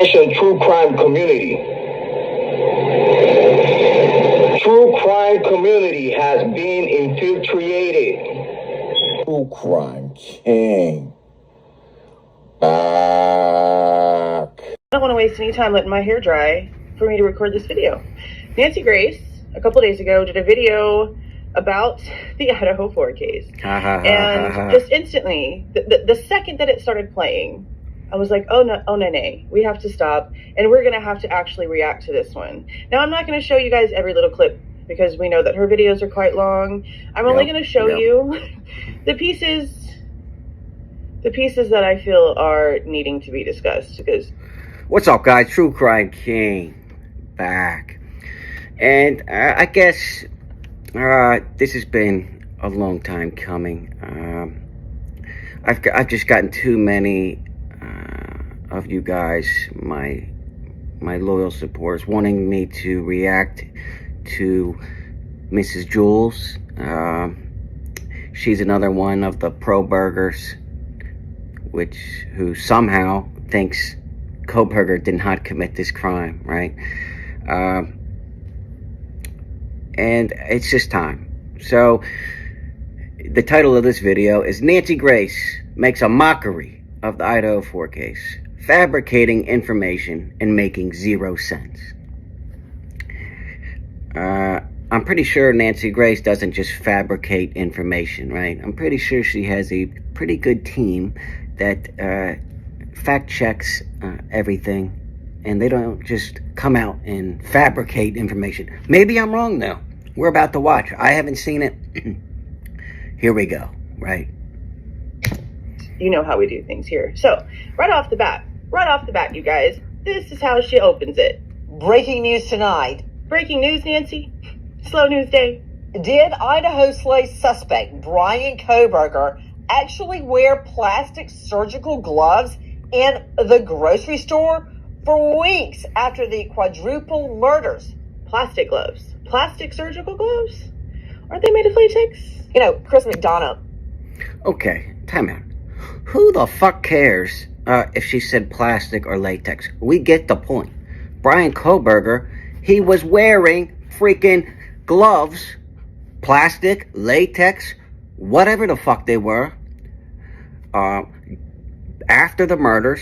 True crime community. True crime community has been infiltrated. True crime king. Back. I don't want to waste any time letting my hair dry for me to record this video. Nancy Grace, a couple days ago, did a video about the Idaho 4 case. And just instantly, the second that it started playing, I was like, oh no, we have to stop, and we're going to have to actually react to this one. Now, I'm not going to show you guys every little clip, because we know that her videos are quite long. I'm only going to show you the pieces that I feel are needing to be discussed. Because what's up, guys? True Crime King back, and I guess this has been a long time coming. I've just gotten too many of you guys, my loyal supporters, wanting me to react to Mrs. Juelz. She's another one of the Kohbergers, who somehow thinks Kohberger did not commit this crime, right? And it's just time. So the title of this video is Nancy Grace makes a mockery of the Idaho 4 case, fabricating information and making 0 sense. I'm pretty sure Nancy Grace doesn't just fabricate information, right? I'm pretty sure she has a pretty good team that fact checks everything, and they don't just come out and fabricate information. Maybe I'm wrong, though. We're about to watch. I haven't seen it. Here we go, right? You know how we do things here. So, right off the bat, you guys, this is how she opens it. Breaking news tonight. Breaking news, Nancy. Slow news day. Did Idaho Sleuth suspect Bryan Kohberger actually wear plastic surgical gloves in the grocery store for weeks after the quadruple murders? Plastic gloves. Plastic surgical gloves? Aren't they made of latex? You know, Chris McDonough. Okay, time out. Who the fuck cares if she said plastic or latex? We get the point. Bryan Kohberger, he was wearing freaking gloves, plastic, latex, whatever the fuck they were, after the murders.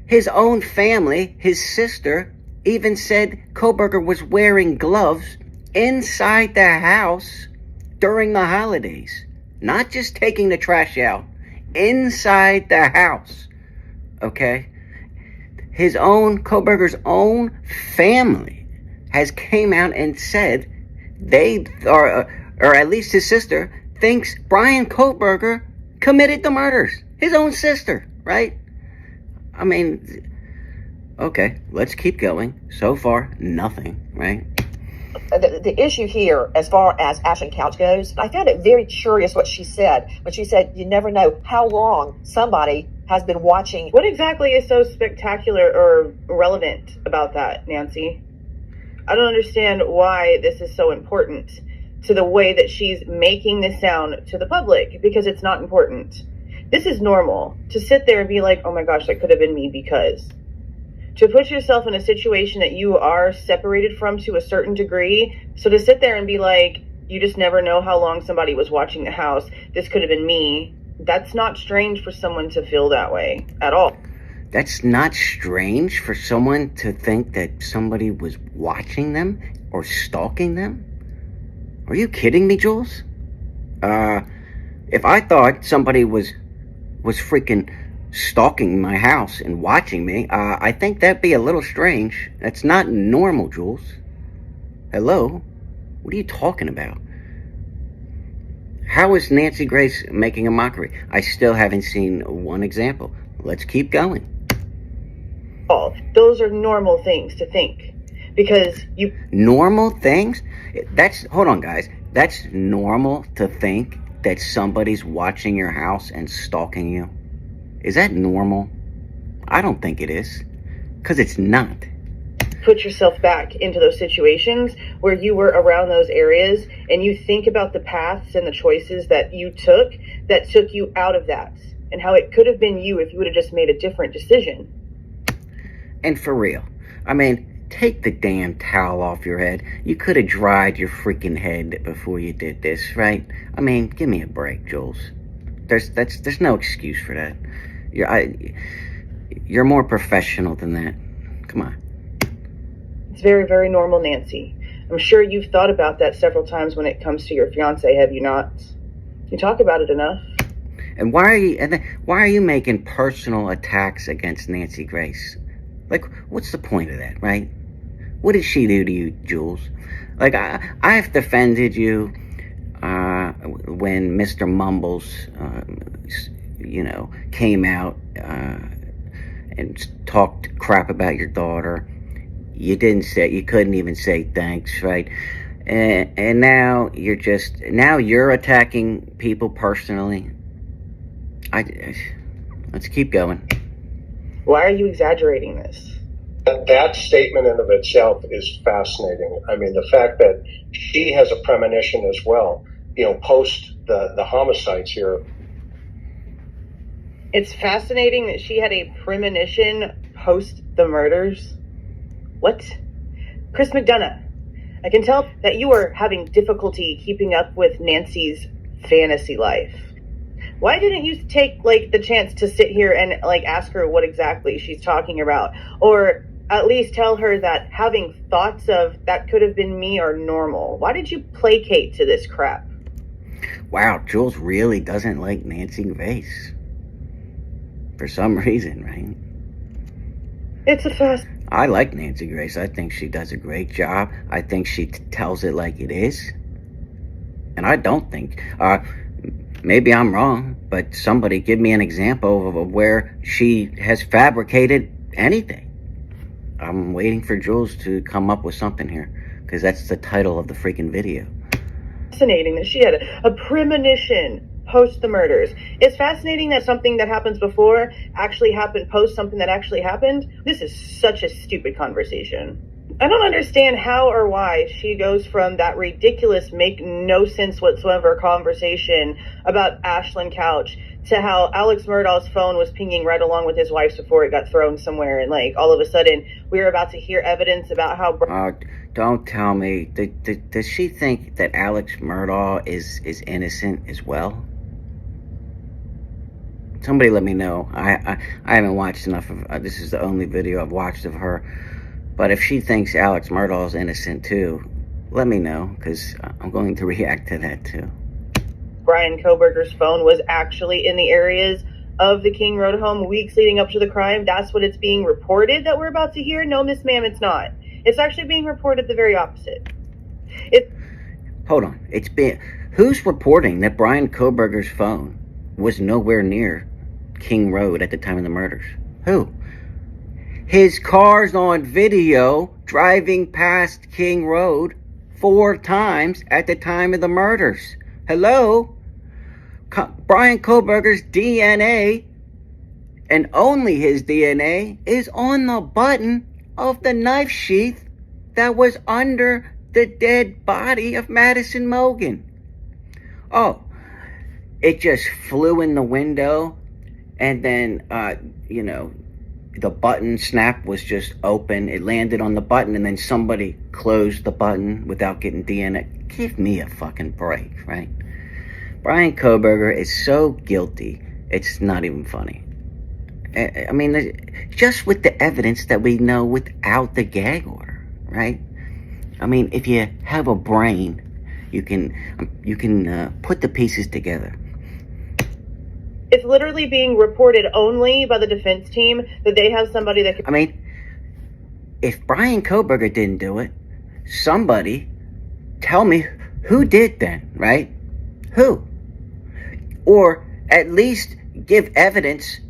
His own family, his sister, even said Kohberger was wearing gloves inside the house during the holidays. Not just taking the trash out, inside the house. Okay? His own, Kohberger's own family has came out and said they are, or at least his sister, thinks Bryan Kohberger committed the murders. His own sister, right? I mean, okay, let's keep going. So far, nothing, right? The issue here, as far as Ashton Couch goes, I found it very curious what she said. When she said, you never know how long somebody has been watching. What exactly is so spectacular or relevant about that, Nancy? I don't understand why this is so important to the way that she's making this sound to the public, because it's not important. This is normal, to sit there and be like, oh my gosh, that could have been me, because. To put yourself in a situation that you are separated from to a certain degree, so to sit there and be like, you just never know how long somebody was watching the house, this could have been me, that's not strange for someone to feel that way at all. That's not strange for someone to think that somebody was watching them or stalking them? Are you kidding me, Juelz? If I thought somebody was freaking stalking my house and watching me, I think that'd be a little strange. That's not normal, Juelz. Hello? What are you talking about? How is Nancy Grace making a mockery? I still haven't seen one example. Let's keep going. Those are normal things to think. Because you... Normal things? Hold on, guys. That's normal to think that somebody's watching your house and stalking you? Is that normal? I don't think it is. Because it's not. Put yourself back into those situations where you were around those areas, and you think about the paths and the choices that you took that took you out of that, and how it could have been you if you would have just made a different decision. And for real, I mean, take the damn towel off your head. You could have dried your freaking head before you did this, right? I mean, give me a break, Juelz. There's no excuse for that. You're more professional than that. Come on. It's very, very normal, Nancy. I'm sure you've thought about that several times when it comes to your fiance, have you not? You talk about it enough. And why are you making personal attacks against Nancy Grace? Like, what's the point of that, right? What did she do to you, Juelz? Like, I've defended you when Mr. Mumbles, came out and talked crap about your daughter. You couldn't even say thanks, right? And now you're attacking people personally. Let's keep going. Why are you exaggerating this? That statement in of itself is fascinating. I mean, the fact that she has a premonition as well, post the homicides here. It's fascinating that she had a premonition post the murders. What? Chris McDonough, I can tell that you are having difficulty keeping up with Nancy's fantasy life. Why didn't you take, the chance to sit here and, ask her what exactly she's talking about? Or at least tell her that having thoughts of that could have been me are normal. Why did you placate to this crap? Wow, Juelz really doesn't like Nancy Grace. For some reason, right? I like Nancy Grace. I think she does a great job. I think she tells it like it is. And I don't think... maybe I'm wrong, but somebody give me an example of where she has fabricated anything. I'm waiting for Juelz to come up with something here, because that's the title of the freaking video. Fascinating that she had a premonition post the murders. It's fascinating that something that happens before actually happened post something that actually happened. This is such a stupid conversation. I don't understand how or why she goes from that ridiculous, make no sense whatsoever conversation about Ashland Couch to how Alex Murdaugh's phone was pinging right along with his wife's before it got thrown somewhere. And all of a sudden we were about to hear evidence about how... Don't tell me. Does she think that Alex Murdaugh is innocent as well? Somebody let me know. I haven't watched enough of... this is the only video I've watched of her. But if she thinks Alex Murdaugh is innocent too, let me know, because I'm going to react to that too. Bryan Kohberger's phone was actually in the areas of the King Road home weeks leading up to the crime. That's what it's being reported that we're about to hear. No, Miss Ma'am, it's not. It's actually being reported the very opposite. Hold on. Who's reporting that Bryan Kohberger's phone was nowhere near King Road at the time of the murders? Who? His car's on video driving past King Road 4 times at the time of the murders. Hello? Bryan Kohberger's DNA, and only his DNA, is on the button of the knife sheath that was under the dead body of Madison Mogan. Oh, it just flew in the window, and then, the button snap was just open. It landed on the button, and then somebody closed the button without getting DNA. Give me a fucking break, right? Bryan Kohberger is so guilty, it's not even funny. I mean, just with the evidence that we know without the gag order, right? I mean, if you have a brain, you can put the pieces together. It's literally being reported only by the defense team that they have somebody that can... I mean, if Bryan Kohberger didn't do it, somebody tell me who did then, right? Who? Or at least give evidence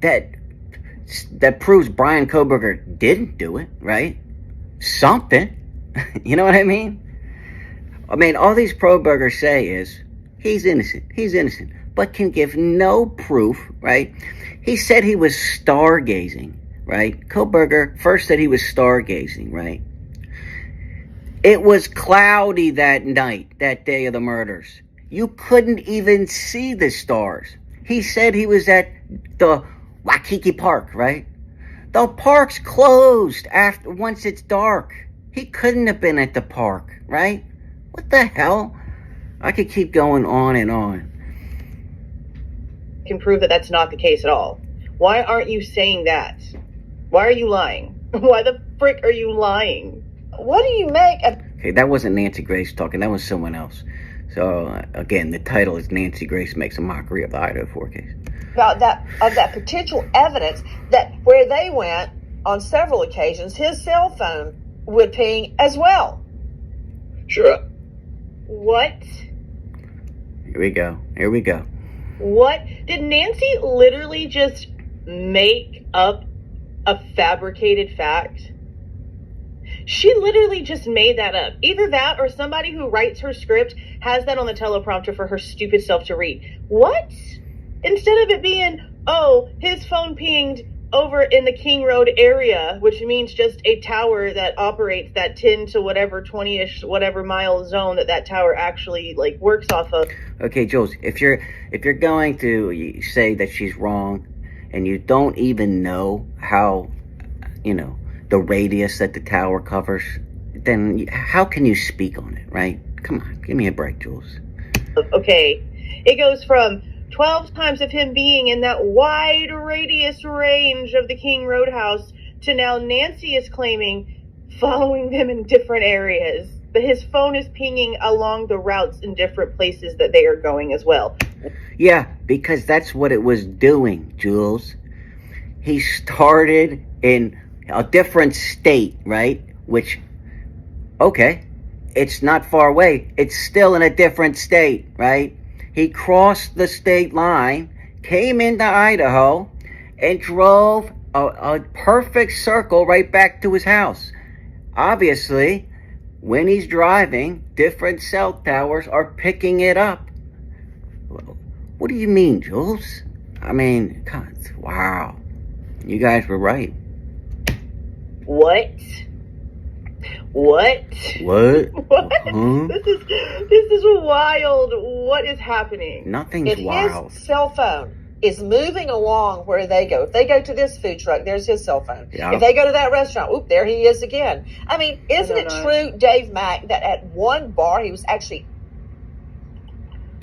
that proves Bryan Kohberger didn't do it, right? Something. You know what I mean? I mean, all these pro-burgers say is, he's innocent, but can give no proof, right? He said he was stargazing, right? Kohberger first said he was stargazing, right? It was cloudy that night, that day of the murders. You couldn't even see the stars. He said he was at the Waikiki Park, right? The park's closed once it's dark. He couldn't have been at the park, right? What the hell? I could keep going on and on. Can prove that that's not the case at all. Why aren't you saying that? Why are you lying? Why the frick are you lying? What do you make of... Okay, that wasn't Nancy Grace talking. That was someone else. So, again, the title is Nancy Grace Makes a Mockery of the Idaho 4 case. About that potential evidence that where they went on several occasions, his cell phone would ping as well. Sure. What? Here we go. What? Did Nancy literally just make up a fabricated fact? She literally just made that up. Either that or somebody who writes her script has that on the teleprompter for her stupid self to read. What? Instead of it being, oh, his phone pinged over in the King Road area, which means just a tower that operates that 10 to whatever 20-ish whatever mile zone that tower actually like works off of. Okay, Juelz, if you're going to say that she's wrong and you don't even know how, the radius that the tower covers, then how can you speak on it, right? Come on, give me a break, Juelz. Okay, it goes from 12 times of him being in that wide radius range of the King Roadhouse to now Nancy is claiming following them in different areas. But his phone is pinging along the routes in different places that they are going as well. Yeah, because that's what it was doing, Juelz. He started in a different state, right? Which, okay, it's not far away. It's still in a different state, right? He crossed the state line, came into Idaho, and drove a perfect circle right back to his house. Obviously, when he's driving, different cell towers are picking it up. What do you mean, Juelz? I mean, God, wow. You guys were right. What? What? What? Huh? This is wild. What is happening? Nothing's wild. His cell phone is moving along where they go. If they go to this food truck, there's his cell phone. Yeah. If they go to that restaurant, oop, there he is again. I mean, isn't it true, Dave Mack, that at one bar he was actually...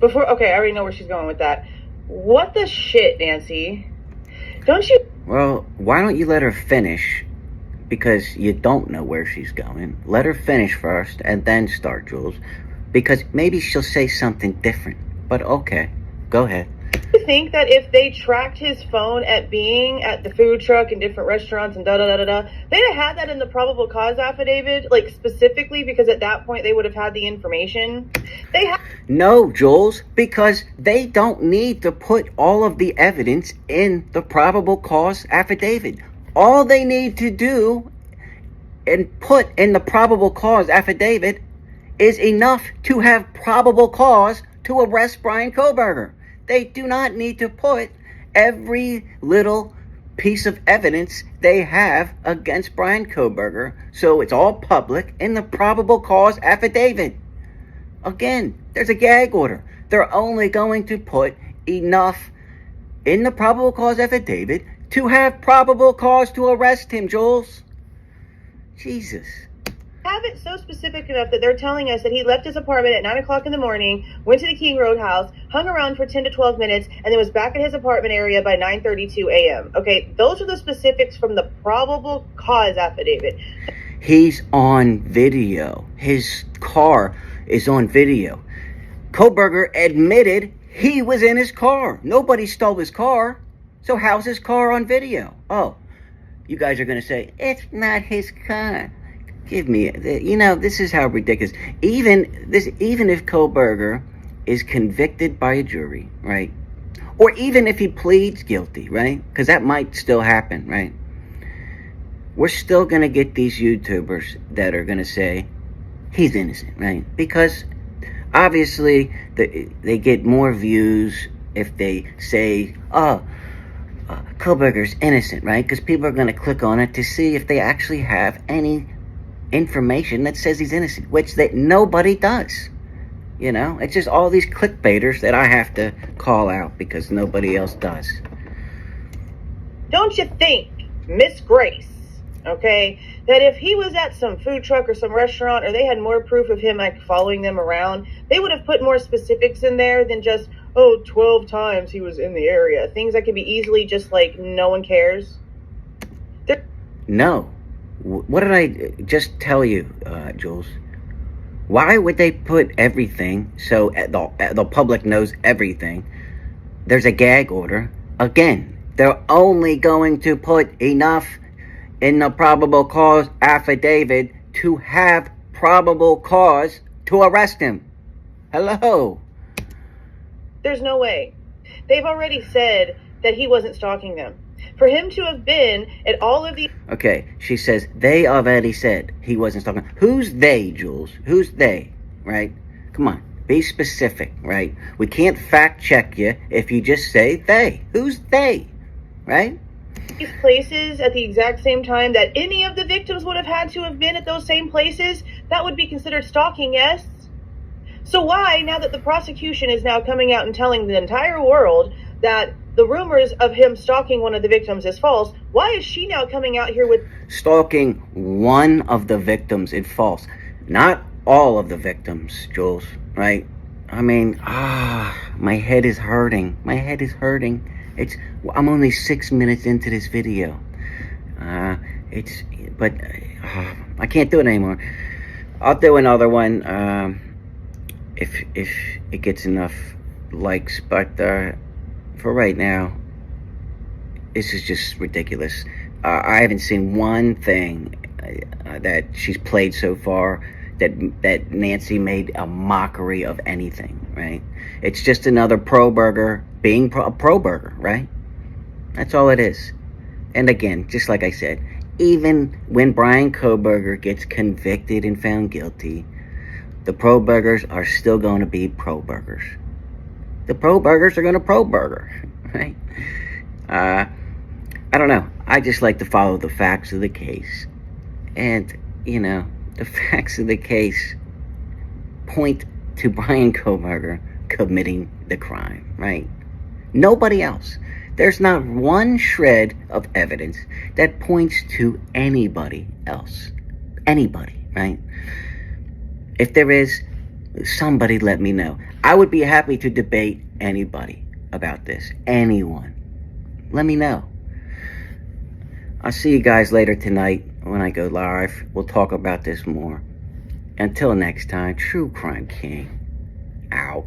Okay, I already know where she's going with that. What the shit, Nancy? Don't you... Well, why don't you let her finish? Because you don't know where she's going. Let her finish first and then start, Juelz. Because maybe she'll say something different. But okay, go ahead. You think that if they tracked his phone at being at the food truck and different restaurants and they'd have had that in the probable cause affidavit, like specifically because at that point they would have had the information? No, Juelz, because they don't need to put all of the evidence in the probable cause affidavit. All they need to do and put in the probable cause affidavit is enough to have probable cause to arrest Bryan Kohberger. They do not need to put every little piece of evidence they have against Bryan Kohberger, so it's all public in the probable cause affidavit. Again, there's a gag order. They're only going to put enough in the probable cause affidavit to have probable cause to arrest him, Juelz. Jesus. Have it so specific enough that they're telling us that he left his apartment at 9 o'clock in the morning, went to the King Road house, hung around for 10 to 12 minutes, and then was back at his apartment area by 9:32 a.m. Okay, those are the specifics from the probable cause affidavit. He's on video. His car is on video. Kohberger admitted he was in his car. Nobody stole his car. So how's his car on video? Oh, you guys are going to say, it's not his car. Give me, this is how ridiculous. Even if Kohberger is convicted by a jury, right? Or even if he pleads guilty, right? Because that might still happen, right? We're still going to get these YouTubers that are going to say he's innocent, right? Because obviously they get more views if they say, Kohberger's innocent, right? Because people are going to click on it to see if they actually have any information that says he's innocent, which nobody does. It's just all these clickbaiters that I have to call out because nobody else does. Don't you think Miss Grace, okay, that if he was at some food truck or some restaurant, or they had more proof of him like following them around, they would have put more specifics in there than just, oh, 12 times he was in the area. Things that could be easily just like, no one cares. No. What did I just tell you, Juelz? Why would they put everything so the public knows everything? There's a gag order. Again, they're only going to put enough in the probable cause affidavit to have probable cause to arrest him. Hello? There's no way. They've already said that he wasn't stalking them. For him to have been at all of these... Okay, she says they already said he wasn't stalking. Who's they, Juelz? Who's they, right? Come on, be specific, right? We can't fact check you if you just say they. Who's they, right? These places at the exact same time that any of the victims would have had to have been at those same places, that would be considered stalking, yes? So why, now that the prosecution is now coming out and telling the entire world that the rumors of him stalking one of the victims is false, why is she now coming out here with... Stalking one of the victims is false. Not all of the victims, Juelz, right? I mean, my head is hurting. My head is hurting. I'm only 6 minutes into this video. I can't do it anymore. I'll do another one, if it gets enough likes, but, for right now, this is just ridiculous. I haven't seen one thing that she's played so far that Nancy made a mockery of anything, right? It's just another Kohberger being a Kohberger, right? That's all it is. And again, just like I said, even when Bryan Kohberger gets convicted and found guilty, the Kohbergers are still going to be Kohbergers. The Kohbergers are going to Kohberger, right? I don't know. I just like to follow the facts of the case. And, you know, the facts of the case point to Bryan Kohberger committing the crime, right? Nobody else. There's not one shred of evidence that points to anybody else. Anybody, right? If there is, somebody let me know. I would be happy to debate anybody about this. Anyone. Let me know. I'll see you guys later tonight when I go live. We'll talk about this more. Until next time, True Crime King out.